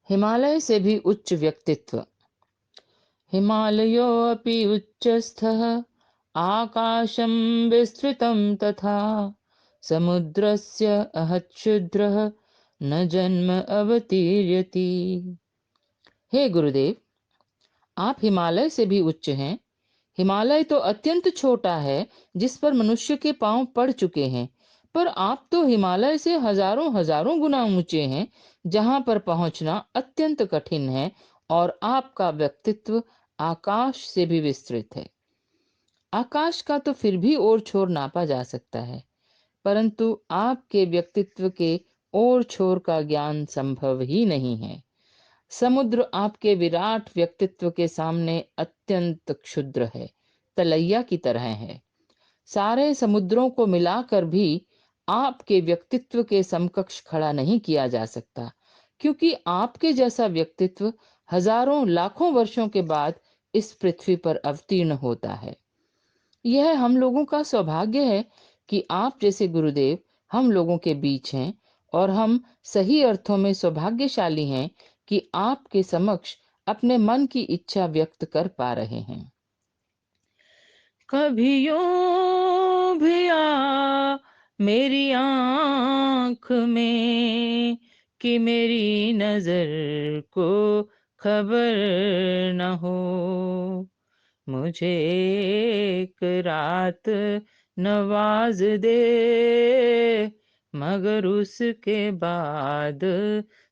हिमालय से भी उच्च व्यक्तित्व। हिमालयोऽपि उच्चस्थः आकाशं विस्तृतं तथा समुद्रस्य अहच्छुद्रः न जन्म अवतीर्यति। हे गुरुदेव, आप हिमालय से भी उच्च हैं। हिमालय तो अत्यंत छोटा है, जिस पर मनुष्य के पांव पड़ चुके हैं, पर आप तो हिमालय से हजारों हजारों गुना ऊंचे हैं, जहां पर पहुंचना अत्यंत कठिन है। और आपका व्यक्तित्व आकाश से भी विस्तृत है। आकाश का तो फिर भी ओर छोर नापा जा सकता है, परंतु आपके व्यक्तित्व के ओर छोर का ज्ञान संभव ही नहीं है। समुद्र आपके विराट व्यक्तित्व के सामने अत्यंत क्षुद्र है, तलैया की तरह है। सारे समुद्रों को मिलाकर भी आपके व्यक्तित्व के समकक्ष खड़ा नहीं किया जा सकता, क्योंकि आपके जैसा व्यक्तित्व हजारों लाखों वर्षों के बाद इस पृथ्वी पर अवतीर्ण होता है। यह हम लोगों का सौभाग्य है कि आप जैसे गुरुदेव हम लोगों के बीच हैं, और हम सही अर्थों में सौभाग्यशाली हैं कि आपके समक्ष अपने मन की इच्छा व्यक्त कर पा रहे हैं। कभी यूं भी आ मेरी आंख में कि मेरी नजर को खबर न हो। मुझे एक रात नवाज दे, मगर उसके बाद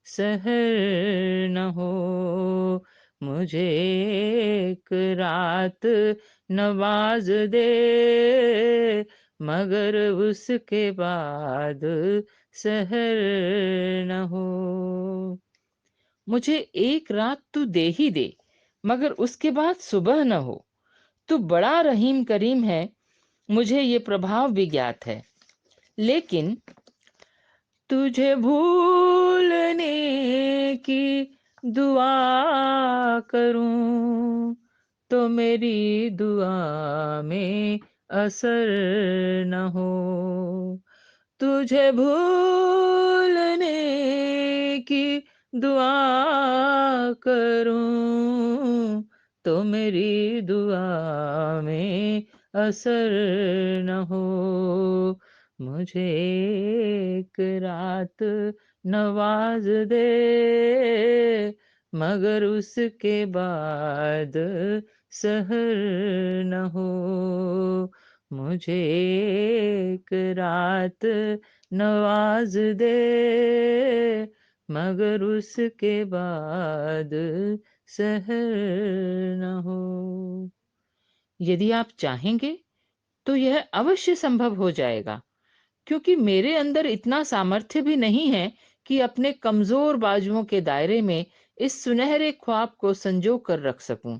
सहर न हो। मुझे एक रात नवाज दे, मगर उसके बाद सहर न हो। मुझे एक रात तू दे ही दे, मगर उसके बाद सुबह न हो। तू बड़ा रहीम करीम है, मुझे ये प्रभाव भी ज्ञात है। लेकिन तुझे भूलने की दुआ करूं तो मेरी दुआ में असर न हो। तुझे भूलने की दुआ करूं तो मेरी दुआ में असर न हो। मुझे एक रात नवाज दे, मगर उसके बाद सहर न हो। मुझे एक रात नवाज दे, मगर उसके बाद सहर न हो। यदि आप चाहेंगे तो यह अवश्य संभव हो जाएगा, क्योंकि मेरे अंदर इतना सामर्थ्य भी नहीं है कि अपने कमजोर बाजुओं के दायरे में इस सुनहरे ख्वाब को संजो कर रख सकूं।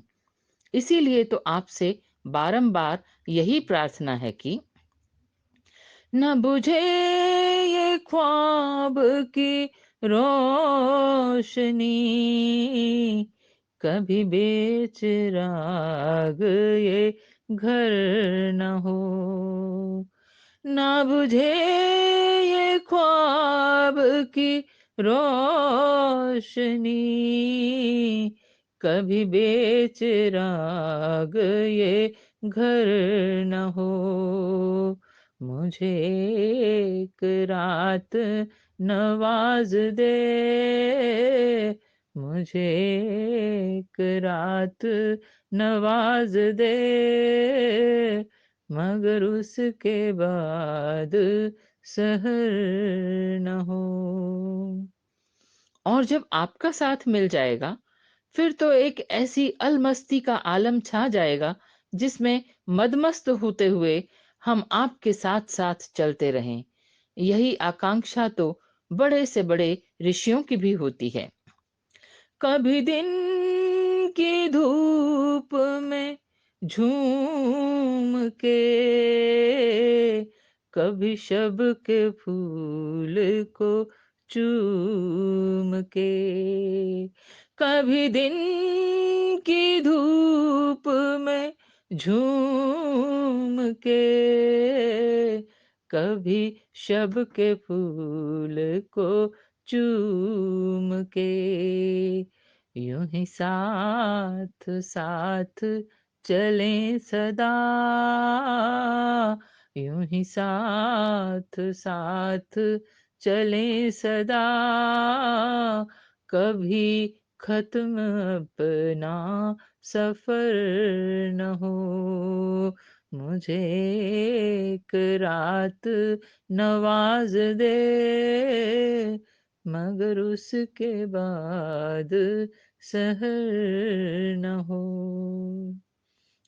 इसीलिए तो आपसे बारंबार यही प्रार्थना है कि न बुझे ये ख्वाब की रोशनी, कभी बेचिराग ये घर न हो। ना बुझे ये ख्वाब की रोशनी, कभी बेचिराग ये घर न हो। मुझे एक रात नवाज दे, मुझे एक रात नवाज दे, मगर उसके बाद सहर न हो। और जब आपका साथ मिल जाएगा, फिर तो एक ऐसी अलमस्ती का आलम छा जाएगा, जिसमें मदमस्त होते हुए हम आपके साथ साथ चलते रहें। यही आकांक्षा तो बड़े से बड़े ऋषियों की भी होती है। कभी दिन की धूप में झूम के, कभी शब के फूल को चूम के। कभी दिन की धूप में झूम के, कभी शब के फूल को चूम के। यूं ही साथ साथ चलें सदा, यूं ही साथ साथ चलें सदा, कभी खत्म अपना सफर न हो। मुझे एक रात नवाज दे, मगर उसके बाद सहर न हो।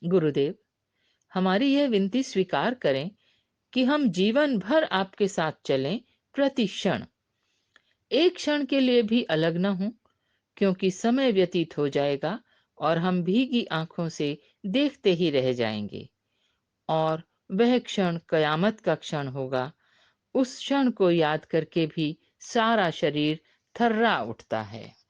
गुरुदेव, हमारी यह विनती स्वीकार करें कि हम जीवन भर आपके साथ चलें, प्रति क्षण, एक क्षण के लिए भी अलग न हों, क्योंकि समय व्यतीत हो जाएगा और हम भीगी आंखों से देखते ही रह जाएंगे, और वह क्षण कयामत का क्षण होगा। उस क्षण को याद करके भी सारा शरीर थर्रा उठता है।